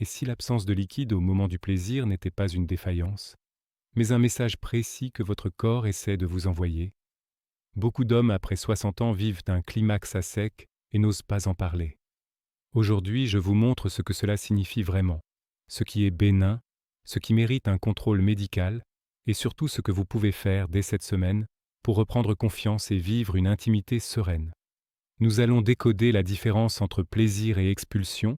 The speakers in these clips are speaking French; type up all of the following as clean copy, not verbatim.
Et si l'absence de liquide au moment du plaisir n'était pas une défaillance, mais un message précis que votre corps essaie de vous envoyer? Beaucoup d'hommes après 60 ans vivent un climax à sec et n'osent pas en parler. Aujourd'hui, je vous montre ce que cela signifie vraiment, ce qui est bénin, ce qui mérite un contrôle médical, et surtout ce que vous pouvez faire dès cette semaine pour reprendre confiance et vivre une intimité sereine. Nous allons décoder la différence entre plaisir et expulsion,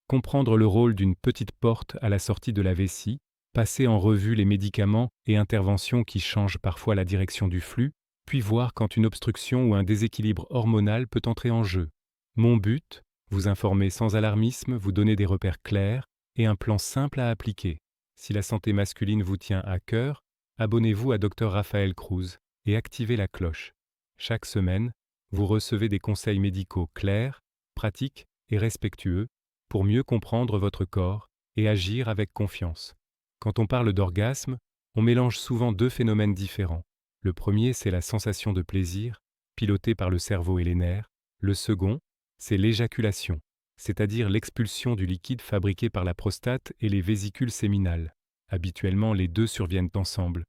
comprendre le rôle d'une petite porte à la sortie de la vessie, passer en revue les médicaments et interventions qui changent parfois la direction du flux, puis voir quand une obstruction ou un déséquilibre hormonal peut entrer en jeu. Mon but, vous informer sans alarmisme, vous donner des repères clairs et un plan simple à appliquer. Si la santé masculine vous tient à cœur, abonnez-vous à Dr Raphaël Cruz et activez la cloche. Chaque semaine, vous recevez des conseils médicaux clairs, pratiques et respectueux pour mieux comprendre votre corps et agir avec confiance. Quand on parle d'orgasme, on mélange souvent deux phénomènes différents. Le premier, c'est la sensation de plaisir, pilotée par le cerveau et les nerfs. Le second, c'est l'éjaculation, c'est-à-dire l'expulsion du liquide fabriqué par la prostate et les vésicules séminales. Habituellement, les deux surviennent ensemble,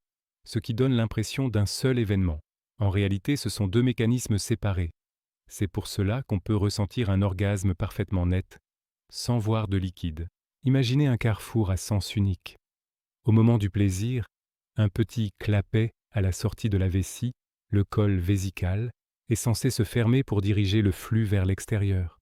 ce qui donne l'impression d'un seul événement. En réalité, ce sont deux mécanismes séparés. C'est pour cela qu'on peut ressentir un orgasme parfaitement net, sans voir de liquide. Imaginez un carrefour à sens unique. Au moment du plaisir, un petit clapet à la sortie de la vessie, le col vésical, est censé se fermer pour diriger le flux vers l'extérieur.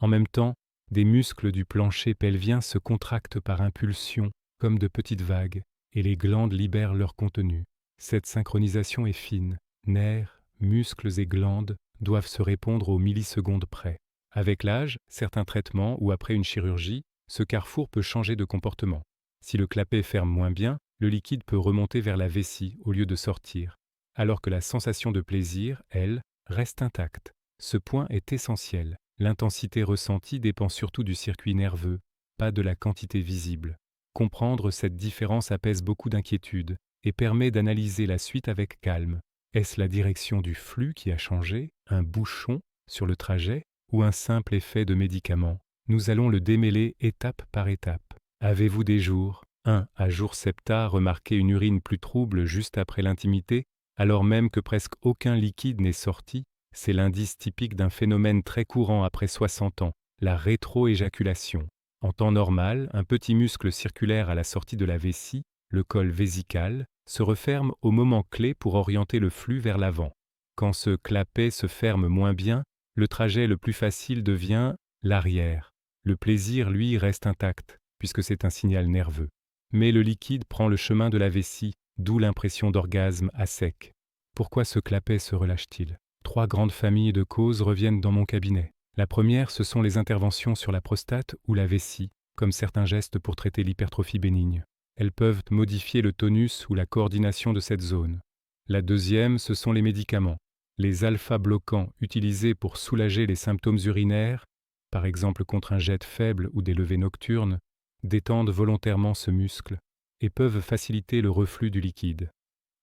En même temps, des muscles du plancher pelvien se contractent par impulsion, comme de petites vagues, et les glandes libèrent leur contenu. Cette synchronisation est fine. Nerfs, muscles et glandes doivent se répondre aux millisecondes près. Avec l'âge, certains traitements ou après une chirurgie, ce carrefour peut changer de comportement. Si le clapet ferme moins bien, le liquide peut remonter vers la vessie au lieu de sortir, alors que la sensation de plaisir, elle, reste intacte. Ce point est essentiel. L'intensité ressentie dépend surtout du circuit nerveux, pas de la quantité visible. Comprendre cette différence apaise beaucoup d'inquiétudes et permet d'analyser la suite avec calme. Est-ce la direction du flux qui a changé, un bouchon sur le trajet ou un simple effet de médicament? Nous allons le démêler étape par étape. Avez-vous des jours, à jour septa, remarqué une urine plus trouble juste après l'intimité, alors même que presque aucun liquide n'est sorti? C'est l'indice typique d'un phénomène très courant après 60 ans, la rétroéjaculation. En temps normal, un petit muscle circulaire à la sortie de la vessie, le col vésical, se referme au moment clé pour orienter le flux vers l'avant. Quand ce clapet se ferme moins bien, le trajet le plus facile devient l'arrière. Le plaisir, lui, reste intact, puisque c'est un signal nerveux. Mais le liquide prend le chemin de la vessie, d'où l'impression d'orgasme à sec. Pourquoi ce clapet se relâche-t-il? 3 grandes familles de causes reviennent dans mon cabinet. La première, ce sont les interventions sur la prostate ou la vessie, comme certains gestes pour traiter l'hypertrophie bénigne. Elles peuvent modifier le tonus ou la coordination de cette zone. La deuxième, ce sont les médicaments. Les alpha-bloquants utilisés pour soulager les symptômes urinaires, par exemple contre un jet faible ou des levées nocturnes, détendent volontairement ce muscle et peuvent faciliter le reflux du liquide.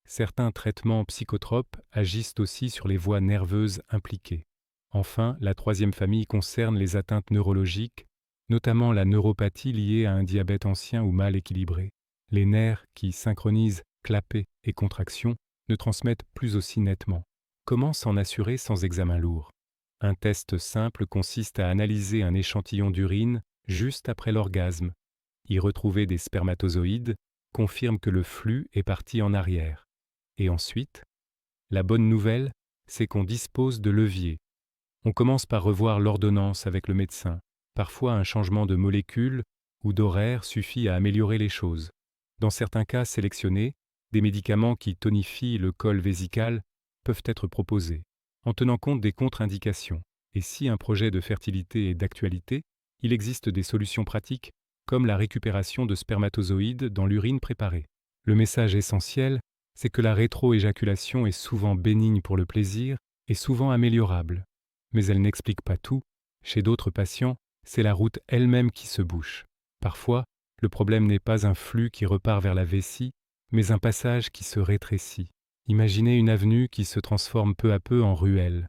Certains traitements psychotropes agissent aussi sur les voies nerveuses impliquées. Enfin, la troisième famille concerne les atteintes neurologiques, notamment la neuropathie liée à un diabète ancien ou mal équilibré. Les nerfs qui synchronisent clapet et contraction ne transmettent plus aussi nettement. Comment s'en assurer sans examen lourd? Un test simple consiste à analyser un échantillon d'urine juste après l'orgasme. Y retrouver des spermatozoïdes confirme que le flux est parti en arrière. Et ensuite, la bonne nouvelle, c'est qu'on dispose de leviers. On commence par revoir l'ordonnance avec le médecin. Parfois, un changement de molécule ou d'horaire suffit à améliorer les choses. Dans certains cas sélectionnés, des médicaments qui tonifient le col vésical peuvent être proposés, en tenant compte des contre-indications. Et si un projet de fertilité est d'actualité, il existe des solutions pratiques, comme la récupération de spermatozoïdes dans l'urine préparée. Le message essentiel, c'est que la rétroéjaculation est souvent bénigne pour le plaisir et souvent améliorable. Mais elle n'explique pas tout. Chez d'autres patients, c'est la route elle-même qui se bouche. Parfois, le problème n'est pas un flux qui repart vers la vessie, mais un passage qui se rétrécit. Imaginez une avenue qui se transforme peu à peu en ruelle.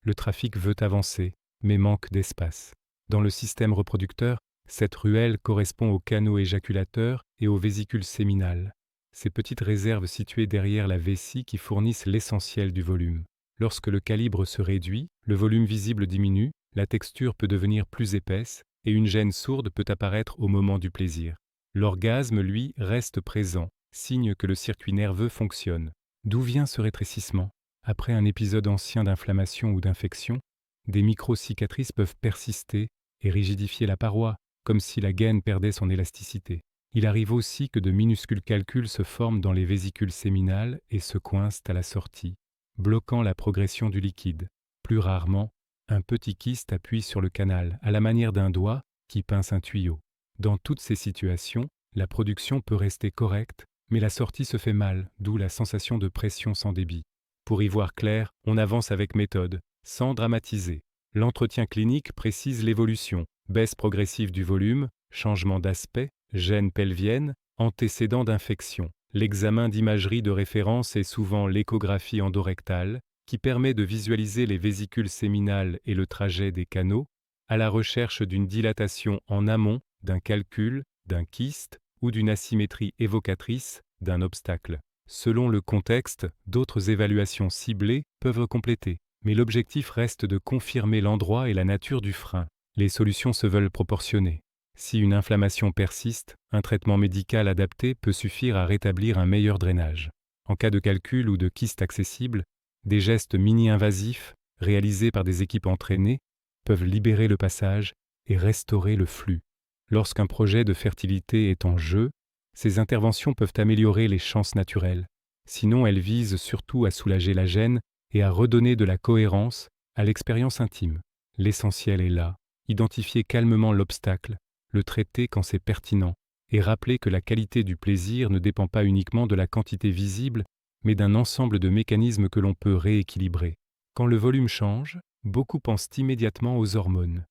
Le trafic veut avancer, mais manque d'espace. Dans le système reproducteur, Cette ruelle correspond aux canaux éjaculateurs et aux vésicules séminales, ces petites réserves situées derrière la vessie qui fournissent l'essentiel du volume. Lorsque le calibre se réduit, le volume visible diminue, la texture peut devenir plus épaisse et une gêne sourde peut apparaître au moment du plaisir. L'orgasme, lui, reste présent, signe que le circuit nerveux fonctionne. D'où vient ce rétrécissement? Après un épisode ancien d'inflammation ou d'infection, des micro-cicatrices peuvent persister et rigidifier la paroi, comme si la gaine perdait son élasticité. Il arrive aussi que de minuscules calculs se forment dans les vésicules séminales et se coincent à la sortie, bloquant la progression du liquide. Plus rarement, un petit kyste appuie sur le canal, à la manière d'un doigt qui pince un tuyau. Dans toutes ces situations, la production peut rester correcte, mais la sortie se fait mal, d'où la sensation de pression sans débit. Pour y voir clair, on avance avec méthode, sans dramatiser. L'entretien clinique précise l'évolution, baisse progressive du volume, changement d'aspect, gêne pelvienne, antécédent d'infection. L'examen d'imagerie de référence est souvent l'échographie endorectale, qui permet de visualiser les vésicules séminales et le trajet des canaux, à la recherche d'une dilatation en amont, d'un calcul, d'un kyste ou d'une asymétrie évocatrice d'un obstacle. Selon le contexte, d'autres évaluations ciblées peuvent compléter, mais l'objectif reste de confirmer l'endroit et la nature du frein. Les solutions se veulent proportionnées. Si une inflammation persiste, un traitement médical adapté peut suffire à rétablir un meilleur drainage. En cas de calcul ou de kyste accessible, des gestes mini-invasifs, réalisés par des équipes entraînées, peuvent libérer le passage et restaurer le flux. Lorsqu'un projet de fertilité est en jeu, ces interventions peuvent améliorer les chances naturelles. Sinon, elles visent surtout à soulager la gêne et à redonner de la cohérence à l'expérience intime. L'essentiel est là, identifier calmement l'obstacle, le traiter quand c'est pertinent, et rappeler que la qualité du plaisir ne dépend pas uniquement de la quantité visible, mais d'un ensemble de mécanismes que l'on peut rééquilibrer. Quand le volume change, beaucoup pensent immédiatement aux hormones.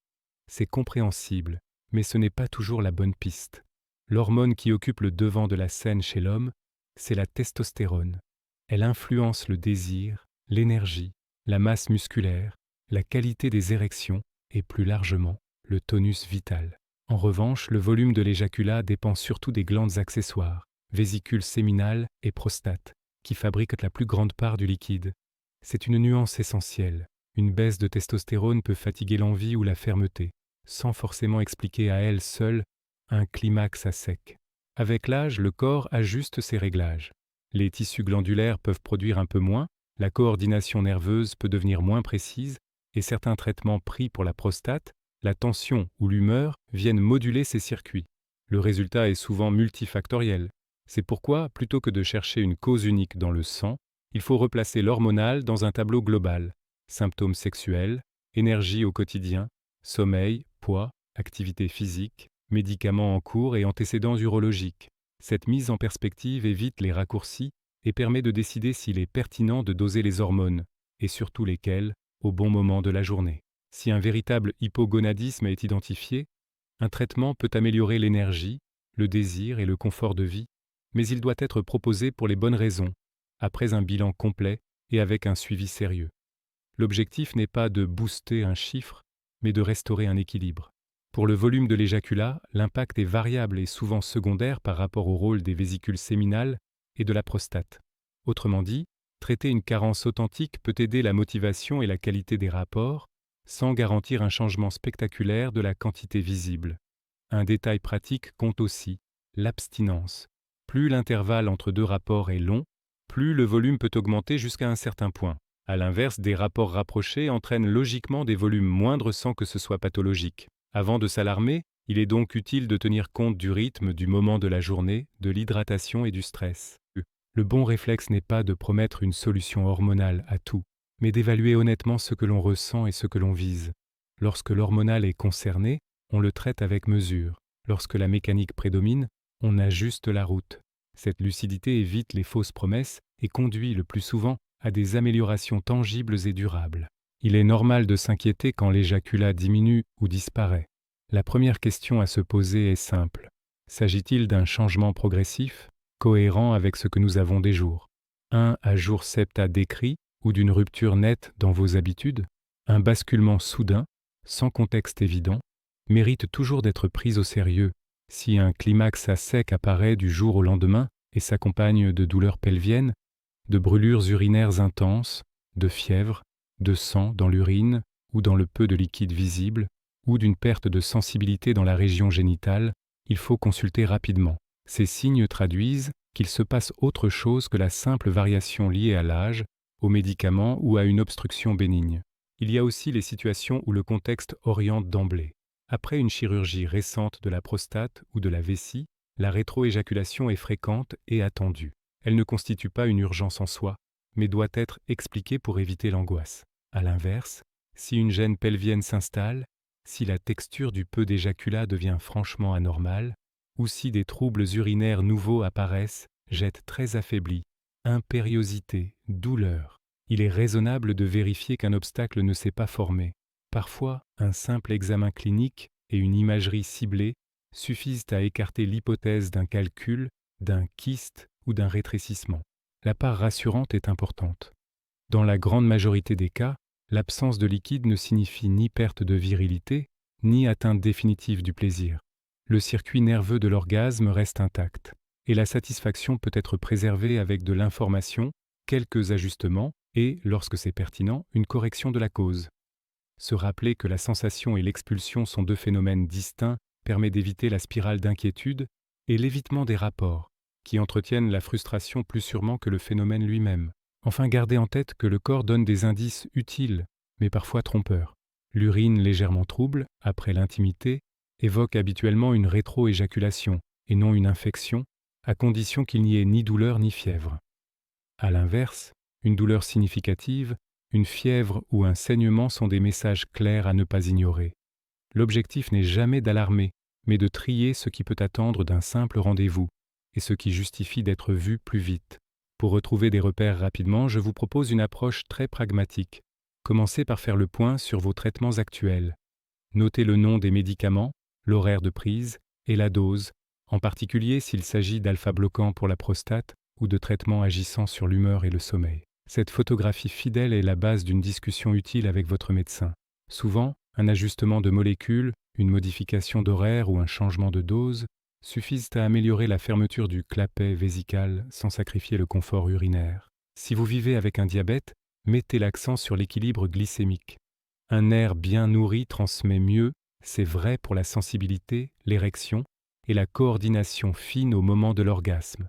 C'est compréhensible, mais ce n'est pas toujours la bonne piste. L'hormone qui occupe le devant de la scène chez l'homme, c'est la testostérone. Elle influence le désir, l'énergie, la masse musculaire, la qualité des érections et plus largement, le tonus vital. En revanche, le volume de l'éjaculat dépend surtout des glandes accessoires, vésicules séminales et prostate, qui fabriquent la plus grande part du liquide. C'est une nuance essentielle. Une baisse de testostérone peut fatiguer l'envie ou la fermeté, sans forcément expliquer à elle seule un climax à sec. Avec l'âge, le corps ajuste ses réglages. Les tissus glandulaires peuvent produire un peu moins, la coordination nerveuse peut devenir moins précise, et certains traitements pris pour la prostate, la tension ou l'humeur viennent moduler ces circuits. Le résultat est souvent multifactoriel. C'est pourquoi, plutôt que de chercher une cause unique dans le sang, il faut replacer l'hormonal dans un tableau global. Symptômes sexuels, énergie au quotidien, sommeil, poids, activité physique, médicaments en cours et antécédents urologiques. Cette mise en perspective évite les raccourcis et permet de décider s'il est pertinent de doser les hormones, et surtout lesquelles, au bon moment de la journée. Si un véritable hypogonadisme est identifié, un traitement peut améliorer l'énergie, le désir et le confort de vie, mais il doit être proposé pour les bonnes raisons, après un bilan complet et avec un suivi sérieux. L'objectif n'est pas de booster un chiffre, mais de restaurer un équilibre. Pour le volume de l'éjaculat, l'impact est variable et souvent secondaire par rapport au rôle des vésicules séminales et de la prostate. Autrement dit, traiter une carence authentique peut aider la motivation et la qualité des rapports, sans garantir un changement spectaculaire de la quantité visible. Un détail pratique compte aussi, l'abstinence. Plus l'intervalle entre deux rapports est long, plus le volume peut augmenter jusqu'à un certain point. À l'inverse, des rapports rapprochés entraînent logiquement des volumes moindres sans que ce soit pathologique. Avant de s'alarmer, il est donc utile de tenir compte du rythme, du moment de la journée, de l'hydratation et du stress. Le bon réflexe n'est pas de promettre une solution hormonale à tout, mais d'évaluer honnêtement ce que l'on ressent et ce que l'on vise. Lorsque l'hormonal est concerné, on le traite avec mesure. Lorsque la mécanique prédomine, on ajuste la route. Cette lucidité évite les fausses promesses et conduit le plus souvent à des améliorations tangibles et durables. Il est normal de s'inquiéter quand l'éjaculat diminue ou disparaît. La première question à se poser est simple. S'agit-il d'un changement progressif, cohérent avec ce que nous avons des jours? Un à jour septa décrit ou d'une rupture nette dans vos habitudes? Un basculement soudain, sans contexte évident? mérite toujours d'être prise au sérieux. Si un climax à sec apparaît du jour au lendemain et s'accompagne de douleurs pelviennes, de brûlures urinaires intenses, de fièvre, de sang dans l'urine ou dans le peu de liquide visible, ou d'une perte de sensibilité dans la région génitale, il faut consulter rapidement. Ces signes traduisent qu'il se passe autre chose que la simple variation liée à l'âge, aux médicaments ou à une obstruction bénigne. Il y a aussi les situations où le contexte oriente d'emblée. Après une chirurgie récente de la prostate ou de la vessie, la rétroéjaculation est fréquente et attendue. Elle ne constitue pas une urgence en soi, mais doit être expliquée pour éviter l'angoisse. À l'inverse, si une gêne pelvienne s'installe, si la texture du peu d'éjaculat devient franchement anormale, ou si des troubles urinaires nouveaux apparaissent, jette très affaiblie, impériosité, douleur, il est raisonnable de vérifier qu'un obstacle ne s'est pas formé. Parfois, un simple examen clinique et une imagerie ciblée suffisent à écarter l'hypothèse d'un calcul, d'un kyste ou d'un rétrécissement. La part rassurante est importante. Dans la grande majorité des cas, l'absence de liquide ne signifie ni perte de virilité, ni atteinte définitive du plaisir. Le circuit nerveux de l'orgasme reste intact, et la satisfaction peut être préservée avec de l'information, quelques ajustements et, lorsque c'est pertinent, une correction de la cause. Se rappeler que la sensation et l'expulsion sont deux phénomènes distincts permet d'éviter la spirale d'inquiétude et l'évitement des rapports, qui entretiennent la frustration plus sûrement que le phénomène lui-même. Enfin, gardez en tête que le corps donne des indices utiles, mais parfois trompeurs. L'urine légèrement trouble, après l'intimité, évoque habituellement une rétroéjaculation, et non une infection, à condition qu'il n'y ait ni douleur ni fièvre. À l'inverse, une douleur significative, une fièvre ou un saignement sont des messages clairs à ne pas ignorer. L'objectif n'est jamais d'alarmer, mais de trier ce qui peut attendre d'un simple rendez-vous, et ce qui justifie d'être vu plus vite. Pour retrouver des repères rapidement, je vous propose une approche très pragmatique. Commencez par faire le point sur vos traitements actuels. Notez le nom des médicaments, l'horaire de prise et la dose, en particulier s'il s'agit d'alpha-bloquants pour la prostate ou de traitements agissant sur l'humeur et le sommeil. Cette photographie fidèle est la base d'une discussion utile avec votre médecin. Souvent, un ajustement de molécules, une modification d'horaire ou un changement de dose suffisent à améliorer la fermeture du clapet vésical sans sacrifier le confort urinaire. Si vous vivez avec un diabète, mettez l'accent sur l'équilibre glycémique. Un nerf bien nourri transmet mieux, c'est vrai pour la sensibilité, l'érection et la coordination fine au moment de l'orgasme.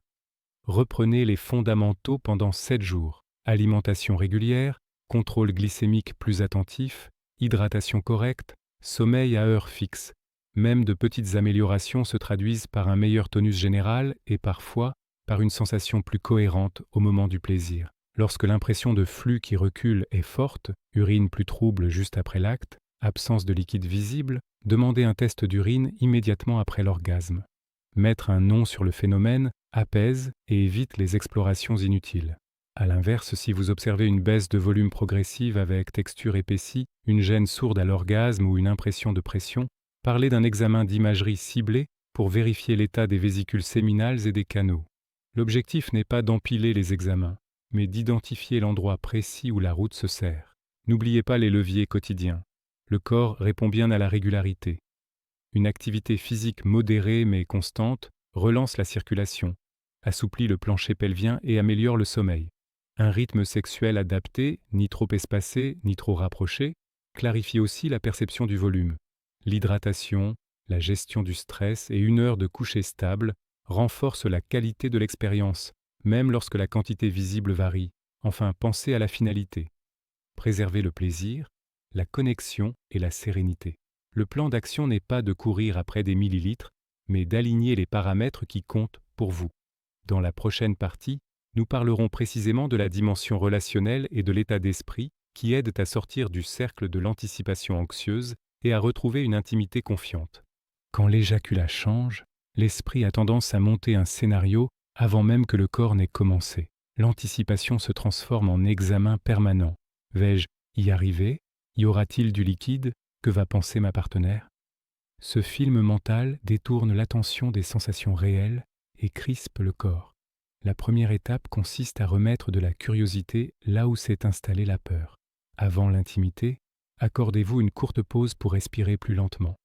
Reprenez les fondamentaux pendant 7 jours. Alimentation régulière, contrôle glycémique plus attentif, hydratation correcte, sommeil à heure fixe. Même de petites améliorations se traduisent par un meilleur tonus général et parfois par une sensation plus cohérente au moment du plaisir. Lorsque l'impression de flux qui recule est forte, urine plus trouble juste après l'acte, absence de liquide visible, demandez un test d'urine immédiatement après l'orgasme. Mettre un nom sur le phénomène apaise et évite les explorations inutiles. A l'inverse, si vous observez une baisse de volume progressive avec texture épaissie, une gêne sourde à l'orgasme ou une impression de pression, parlez d'un examen d'imagerie ciblé pour vérifier l'état des vésicules séminales et des canaux. L'objectif n'est pas d'empiler les examens, mais d'identifier l'endroit précis où la route se serre. N'oubliez pas les leviers quotidiens. Le corps répond bien à la régularité. Une activité physique modérée mais constante relance la circulation, assouplit le plancher pelvien et améliore le sommeil. Un rythme sexuel adapté, ni trop espacé, ni trop rapproché, clarifie aussi la perception du volume. L'hydratation, la gestion du stress et une heure de coucher stable renforcent la qualité de l'expérience, même lorsque la quantité visible varie. Enfin, pensez à la finalité. Préserver le plaisir, la connexion et la sérénité. Le plan d'action n'est pas de courir après des millilitres, mais d'aligner les paramètres qui comptent pour vous. Dans la prochaine partie, nous parlerons précisément de la dimension relationnelle et de l'état d'esprit qui aident à sortir du cercle de l'anticipation anxieuse et à retrouver une intimité confiante. Quand l'éjaculat change, l'esprit a tendance à monter un scénario avant même que le corps n'ait commencé. L'anticipation se transforme en examen permanent. Vais-je y arriver? Y aura-t-il du liquide? Que va penser ma partenaire? Ce film mental détourne l'attention des sensations réelles et crispe le corps. La première étape consiste à remettre de la curiosité là où s'est installée la peur. Avant l'intimité, accordez-vous une courte pause pour respirer plus lentement.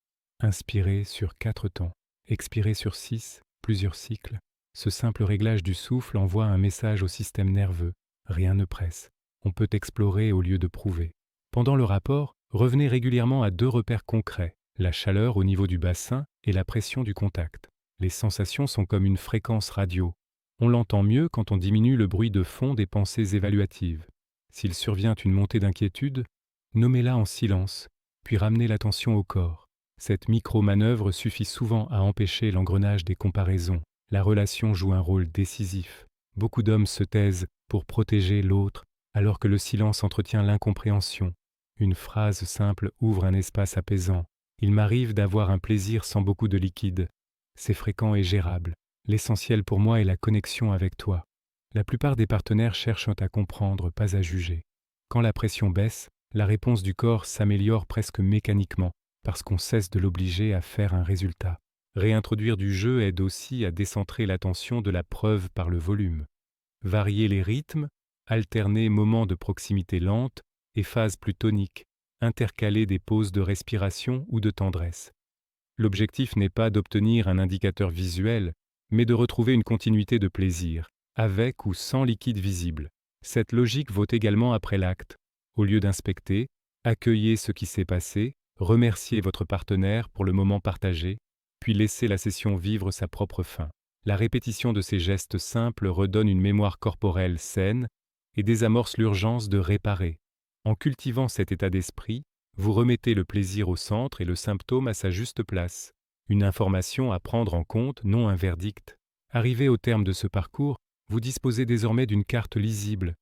Inspirez sur 4 temps, expirez sur 6, plusieurs cycles. Ce simple réglage du souffle envoie un message au système nerveux. Rien ne presse. On peut explorer au lieu de prouver. Pendant le rapport, revenez régulièrement à 2 repères concrets, la chaleur au niveau du bassin et la pression du contact. Les sensations sont comme une fréquence radio. On l'entend mieux quand on diminue le bruit de fond des pensées évaluatives. S'il survient une montée d'inquiétude, nommez-la en silence, puis ramenez l'attention au corps. Cette micro-manœuvre suffit souvent à empêcher l'engrenage des comparaisons. La relation joue un rôle décisif. Beaucoup d'hommes se taisent pour protéger l'autre, alors que le silence entretient l'incompréhension. Une phrase simple ouvre un espace apaisant. Il m'arrive d'avoir un plaisir sans beaucoup de liquide. C'est fréquent et gérable. L'essentiel pour moi est la connexion avec toi. La plupart des partenaires cherchent à comprendre, pas à juger. Quand la pression baisse, la réponse du corps s'améliore presque mécaniquement, parce qu'on cesse de l'obliger à faire un résultat. Réintroduire du jeu aide aussi à décentrer l'attention de la preuve par le volume. Varier les rythmes, alterner moments de proximité lente et phases plus toniques, intercaler des pauses de respiration ou de tendresse. L'objectif n'est pas d'obtenir un indicateur visuel, mais de retrouver une continuité de plaisir, avec ou sans liquide visible. Cette logique vaut également après l'acte. Au lieu d'inspecter, accueillez ce qui s'est passé, remerciez votre partenaire pour le moment partagé, puis laissez la session vivre sa propre fin. La répétition de ces gestes simples redonne une mémoire corporelle saine et désamorce l'urgence de réparer. En cultivant cet état d'esprit, vous remettez le plaisir au centre et le symptôme à sa juste place. Une information à prendre en compte, non un verdict. Arrivé au terme de ce parcours, vous disposez désormais d'une carte lisible.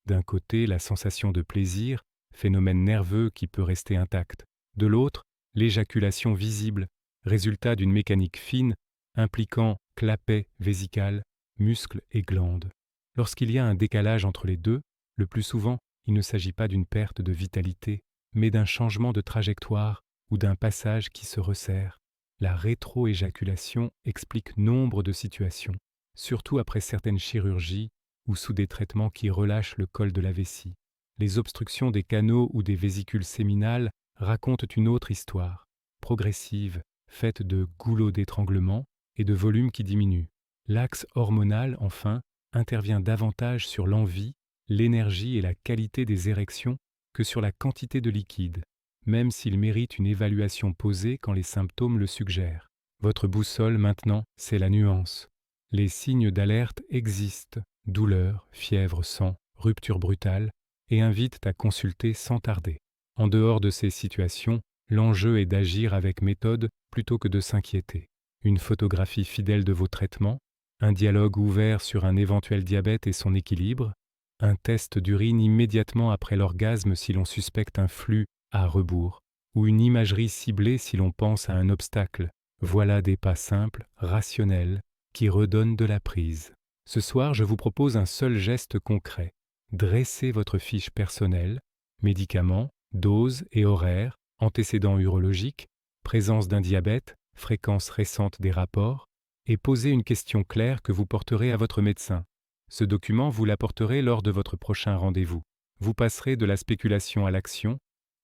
D'un côté, la sensation de plaisir, phénomène nerveux qui peut rester intact. De l'autre, l'éjaculation visible, résultat d'une mécanique fine impliquant clapet vésical, muscles et glandes. Lorsqu'il y a un décalage entre les deux, le plus souvent, il ne s'agit pas d'une perte de vitalité, mais d'un changement de trajectoire ou d'un passage qui se resserre. La rétroéjaculation explique nombre de situations, surtout après certaines chirurgies ou sous des traitements qui relâchent le col de la vessie. Les obstructions des canaux ou des vésicules séminales racontent une autre histoire, progressive, faite de goulots d'étranglement et de volume qui diminue. L'axe hormonal, enfin, intervient davantage sur l'envie, l'énergie et la qualité des érections que sur la quantité de liquide, même s'il mérite une évaluation posée quand les symptômes le suggèrent. Votre boussole maintenant, c'est la nuance. Les signes d'alerte existent, douleur, fièvre, sang, rupture brutale, et invitent à consulter sans tarder. En dehors de ces situations, l'enjeu est d'agir avec méthode plutôt que de s'inquiéter. Une photographie fidèle de vos traitements, un dialogue ouvert sur un éventuel diabète et son équilibre, un test d'urine immédiatement après l'orgasme si l'on suspecte un flux à rebours, ou une imagerie ciblée si l'on pense à un obstacle. Voilà des pas simples, rationnels, qui redonnent de la prise. Ce soir, je vous propose un seul geste concret. Dressez votre fiche personnelle, médicaments, doses et horaires, antécédents urologiques, présence d'un diabète, fréquence récente des rapports, et posez une question claire que vous porterez à votre médecin. Ce document, vous l'apporterez lors de votre prochain rendez-vous. Vous passerez de la spéculation à l'action,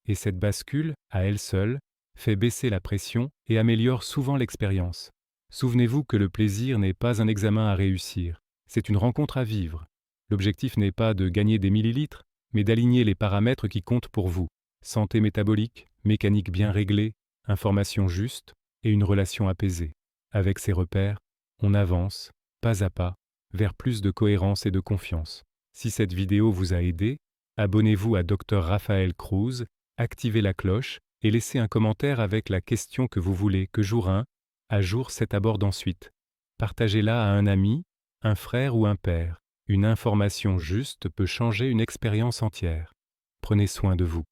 et cette bascule, à elle seule, fait baisser la pression et améliore souvent l'expérience. Souvenez-vous que le plaisir n'est pas un examen à réussir, c'est une rencontre à vivre. L'objectif n'est pas de gagner des millilitres, mais d'aligner les paramètres qui comptent pour vous. Santé métabolique, mécanique bien réglée, information juste et une relation apaisée. Avec ces repères, on avance, pas à pas, vers plus de cohérence et de confiance. Si cette vidéo vous a aidé, abonnez-vous à Dr Raphaël Cruz, activez la cloche et laissez un commentaire avec la question que vous voulez que jour 1 à jour 7 aborde ensuite. Partagez-la à un ami, un frère ou un père. Une information juste peut changer une expérience entière. Prenez soin de vous.